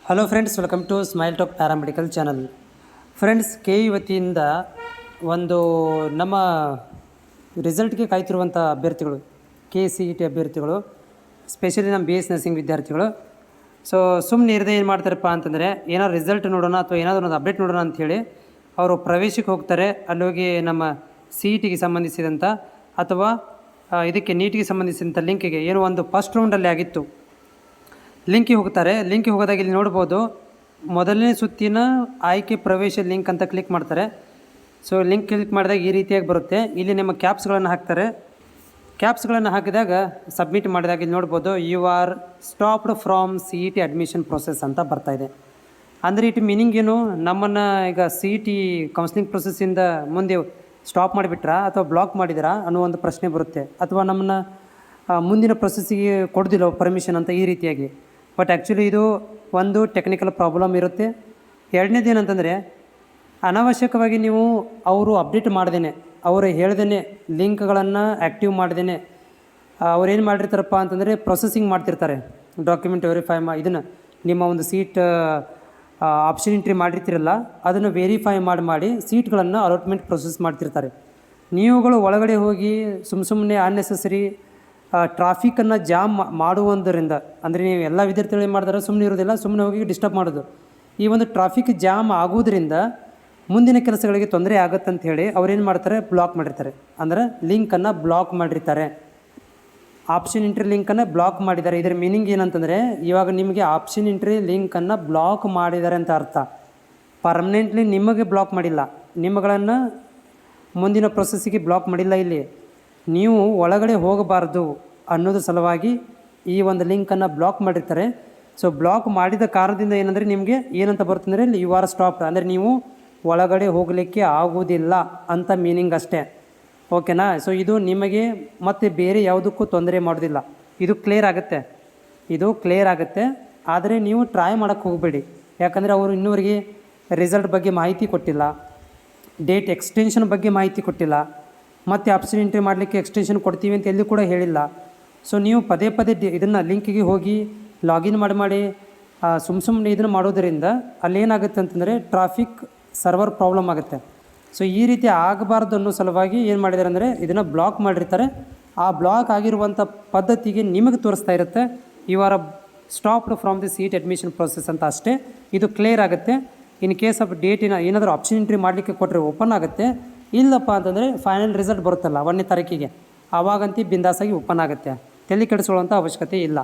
Hello friends, welcome to smile talk paramedical channel. Friends, K E ವತಿಯಿಂದ ಒಂದು ನಮ್ಮ ರಿಸಲ್ಟ್ಗೆ ಕಾಯ್ತಿರುವಂಥ ಅಭ್ಯರ್ಥಿಗಳು, KCET ಅಭ್ಯರ್ಥಿಗಳು, ಸ್ಪೆಷಲಿ ನಮ್ಮ BS ನರ್ಸಿಂಗ್ ವಿದ್ಯಾರ್ಥಿಗಳು. ಸೊ ಸುಮ್ಮನೆ ಇರದೆ ಏನು ಮಾಡ್ತಾರಪ್ಪ ಅಂತಂದರೆ, ಏನಾದ್ರು ರಿಸಲ್ಟ್ ನೋಡೋಣ ಅಥವಾ ಏನಾದರೂ ಒಂದು ಅಪ್ಡೇಟ್ ನೋಡೋಣ ಅಂಥೇಳಿ ಅವರು ಪ್ರವೇಶಕ್ಕೆ ಹೋಗ್ತಾರೆ. ಅಲ್ಲಿ ಹೋಗಿ ನಮ್ಮ CETಗೆ ಸಂಬಂಧಿಸಿದಂಥ ಅಥವಾ ಇದಕ್ಕೆ ನೀಟಿಗೆ ಸಂಬಂಧಿಸಿದಂಥ ಲಿಂಕಿಗೆ ಏನೋ ಒಂದು ಫಸ್ಟ್ ರೌಂಡಲ್ಲಿ ಆಗಿತ್ತು, ಲಿಂಕಿಗೆ ಹೋಗ್ತಾರೆ. ಲಿಂಕಿಗೆ ಹೋಗೋದಾಗ ಇಲ್ಲಿ ನೋಡ್ಬೋದು, ಮೊದಲನೇ ಸುತ್ತಿನ ಆಯ್ಕೆ ಪ್ರವೇಶ ಲಿಂಕ್ ಅಂತ ಕ್ಲಿಕ್ ಮಾಡ್ತಾರೆ. ಸೊ ಲಿಂಕ್ ಕ್ಲಿಕ್ ಮಾಡಿದಾಗ ಈ ರೀತಿಯಾಗಿ ಬರುತ್ತೆ. ಇಲ್ಲಿ ನಿಮ್ಮ ಕ್ಯಾಪ್ಸ್ಗಳನ್ನು ಹಾಕ್ತಾರೆ. ಕ್ಯಾಪ್ಸ್ಗಳನ್ನು ಹಾಕಿದಾಗ ಸಬ್ಮಿಟ್ ಮಾಡಿದಾಗ ಇಲ್ಲಿ ನೋಡ್ಬೋದು, you are stopped from CET admission process ಅಂತ ಬರ್ತಾಯಿದೆ. ಅಂದರೆ ಇಟ್ ಮೀನಿಂಗ್ ಏನು, ನಮ್ಮನ್ನು ಈಗ CET ಕೌನ್ಸಿಲಿಂಗ್ ಪ್ರೊಸೆಸ್ಸಿಂದ ಮುಂದೆ ಸ್ಟಾಪ್ ಮಾಡಿಬಿಟ್ರಾ ಅಥವಾ ಬ್ಲಾಕ್ ಮಾಡಿದಿರಾ ಅನ್ನೋ ಒಂದು ಪ್ರಶ್ನೆ ಬರುತ್ತೆ. ಅಥವಾ ನಮ್ಮನ್ನು ಮುಂದಿನ ಪ್ರೊಸೆಸ್ಸಿಗೆ ಕೊಡ್ದಿಲ್ಲ ಪರ್ಮಿಷನ್ ಅಂತ ಈ ರೀತಿಯಾಗಿ. ಬಟ್ ಆ್ಯಕ್ಚುಲಿ ಇದು ಒಂದು ಟೆಕ್ನಿಕಲ್ ಪ್ರಾಬ್ಲಮ್ ಇರುತ್ತೆ. ಎರಡನೇದು ಏನಂತಂದರೆ, ಅನಾವಶ್ಯಕವಾಗಿ ನೀವು ಅವರು ಅಪ್ಡೇಟ್ ಮಾಡ್ದೇ, ಅವರು ಹೇಳ್ದೇ ಲಿಂಕ್ಗಳನ್ನು ಆ್ಯಕ್ಟಿವ್ ಮಾಡ್ದೇ ಅವ್ರೇನು ಮಾಡಿರ್ತಾರಪ್ಪ ಅಂತಂದರೆ ಪ್ರೊಸೆಸಿಂಗ್ ಮಾಡ್ತಿರ್ತಾರೆ. ಡಾಕ್ಯುಮೆಂಟ್ ವೆರಿಫೈ ಇದನ್ನು ನಿಮ್ಮ ಒಂದು ಸೀಟ್ ಆಪ್ಷನ್ ಎಂಟ್ರಿ ಮಾಡಿರ್ತೀರಲ್ಲ, ಅದನ್ನು ವೆರಿಫೈ ಮಾಡಿ ಸೀಟ್ಗಳನ್ನು ಅಲಾಟ್ಮೆಂಟ್ ಪ್ರೊಸೆಸ್ ಮಾಡ್ತಿರ್ತಾರೆ. ನೀವುಗಳು ಒಳಗಡೆ ಹೋಗಿ ಸುಮ್ಮನೆ ಅನ್ನೆಸೆಸರಿ ಟ್ರಾಫಿಕನ್ನು ಜಾಮ್ ಮಾಡುವುದರಿಂದ, ಅಂದರೆ ನೀವು ಎಲ್ಲ ವಿದ್ಯಾರ್ಥಿಗಳು ಏನು ಮಾಡ್ತಾರೆ, ಸುಮ್ಮನೆ ಇರೋದಿಲ್ಲ, ಸುಮ್ಮನೆ ಹೋಗಿ ಡಿಸ್ಟರ್ಬ್ ಮಾಡೋದು. ಈ ಒಂದು ಟ್ರಾಫಿಕ್ ಜಾಮ್ ಆಗೋದ್ರಿಂದ ಮುಂದಿನ ಕೆಲಸಗಳಿಗೆ ತೊಂದರೆ ಆಗುತ್ತಂತ ಹೇಳಿ ಅವ್ರೇನು ಮಾಡ್ತಾರೆ, ಬ್ಲಾಕ್ ಮಾಡಿರ್ತಾರೆ. ಅಂದರೆ ಲಿಂಕನ್ನು ಬ್ಲಾಕ್ ಮಾಡಿರ್ತಾರೆ, ಆಪ್ಷನ್ ಎಂಟ್ರಿ ಲಿಂಕನ್ನು ಬ್ಲಾಕ್ ಮಾಡಿದ್ದಾರೆ. ಇದರ ಮೀನಿಂಗ್ ಏನಂತಂದರೆ, ಇವಾಗ ನಿಮಗೆ ಆಪ್ಷನ್ ಎಂಟ್ರಿ ಲಿಂಕನ್ನು ಬ್ಲಾಕ್ ಮಾಡಿದ್ದಾರೆ ಅಂತ ಅರ್ಥ. ಪರ್ಮನೆಂಟ್ಲಿ ನಿಮಗೆ ಬ್ಲಾಕ್ ಮಾಡಿಲ್ಲ, ನಿಮ್ಮಗಳನ್ನು ಮುಂದಿನ ಪ್ರೊಸೆಸ್ಸಿಗೆ ಬ್ಲಾಕ್ ಮಾಡಿಲ್ಲ. ಇಲ್ಲಿ ನೀವು ಒಳಗಡೆ ಹೋಗಬಾರ್ದು ಅನ್ನೋದ್ರ ಸಲುವಾಗಿ ಈ ಒಂದು ಲಿಂಕನ್ನು ಬ್ಲಾಕ್ ಮಾಡಿರ್ತಾರೆ. ಸೊ ಬ್ಲಾಕ್ ಮಾಡಿದ ಕಾರಣದಿಂದ ಏನಂದರೆ ನಿಮಗೆ ಏನಂತ ಬರ್ತಂದರೆ, ಯು ಆರ್ ಸ್ಟಾಪ್ಡ್, ಅಂದರೆ ನೀವು ಒಳಗಡೆ ಹೋಗಲಿಕ್ಕೆ ಆಗುವುದಿಲ್ಲ ಅಂತ ಮೀನಿಂಗ್ ಅಷ್ಟೇ. ಓಕೆನಾ? ಸೊ ಇದು ನಿಮಗೆ ಮತ್ತೆ ಬೇರೆ ಯಾವುದಕ್ಕೂ ತೊಂದರೆ ಮಾಡೋದಿಲ್ಲ. ಇದು ಕ್ಲಿಯರ್ ಆಗುತ್ತೆ. ಆದರೆ ನೀವು ಟ್ರೈ ಮಾಡೋಕ್ಕೆ ಹೋಗಬೇಡಿ. ಯಾಕಂದರೆ ಅವರು ಇನ್ನೂವರೆಗೆ ರಿಸಲ್ಟ್ ಬಗ್ಗೆ ಮಾಹಿತಿ ಕೊಟ್ಟಿಲ್ಲ, ಡೇಟ್ ಎಕ್ಸ್ಟೆನ್ಷನ್ ಬಗ್ಗೆ ಮಾಹಿತಿ ಕೊಟ್ಟಿಲ್ಲ, ಮತ್ತು ಆಪ್ಷನ್ ಎಂಟ್ರಿ ಮಾಡಲಿಕ್ಕೆ ಎಕ್ಸ್ಟೆನ್ಷನ್ ಕೊಡ್ತೀವಿ ಅಂತ ಎಲ್ಲಿ ಕೂಡ ಹೇಳಿಲ್ಲ. ಸೊ ನೀವು ಪದೇ ಇದನ್ನು ಲಿಂಕಿಗೆ ಹೋಗಿ ಲಾಗಿನ್ ಮಾಡಿ ಸುಮ್ಮನೆ ಇದನ್ನು ಮಾಡೋದರಿಂದ ಅಲ್ಲೇನಾಗುತ್ತೆ ಅಂತಂದರೆ ಟ್ರಾಫಿಕ್ ಸರ್ವರ್ ಪ್ರಾಬ್ಲಮ್ ಆಗುತ್ತೆ. ಸೊ ಈ ರೀತಿ ಆಗಬಾರ್ದು ಅನ್ನೋ ಸಲುವಾಗಿ ಏನು ಮಾಡಿದ್ದಾರೆ ಅಂದರೆ, ಇದನ್ನು ಬ್ಲಾಕ್ ಮಾಡಿರ್ತಾರೆ. ಆ ಬ್ಲಾಕ್ ಆಗಿರುವಂಥ ಪದ್ಧತಿಗೆ ನಿಮಗೆ ತೋರಿಸ್ತಾ ಇರುತ್ತೆ, you are stopped from the CET admission process ಅಂತ ಅಷ್ಟೇ. ಇದು ಕ್ಲಿಯರ್ ಆಗುತ್ತೆ. ಇನ್ ಕೇಸ್ ಆಫ್ ಡೇಟಿನ ಏನಾದರೂ ಆಪ್ಷನ್ ಎಂಟ್ರಿ ಮಾಡಲಿಕ್ಕೆ ಕೊಟ್ಟರೆ ಓಪನ್ ಆಗುತ್ತೆ. ಇಲ್ಲಪ್ಪ ಅಂತಂದರೆ ಫೈನಲ್ ರಿಸಲ್ಟ್ ಬರುತ್ತಲ್ಲ 1ನೇ ತಾರೀಕಿಗೆ, ಆವಾಗಂತೂ ಬಿಂದಾಸಾಗಿ ಓಪನ್ ಆಗುತ್ತೆ. ತಲೆ ಕೆಡಿಸ್ಕೊಳ್ಳೋಂಥ ಅವಶ್ಯಕತೆ ಇಲ್ಲ.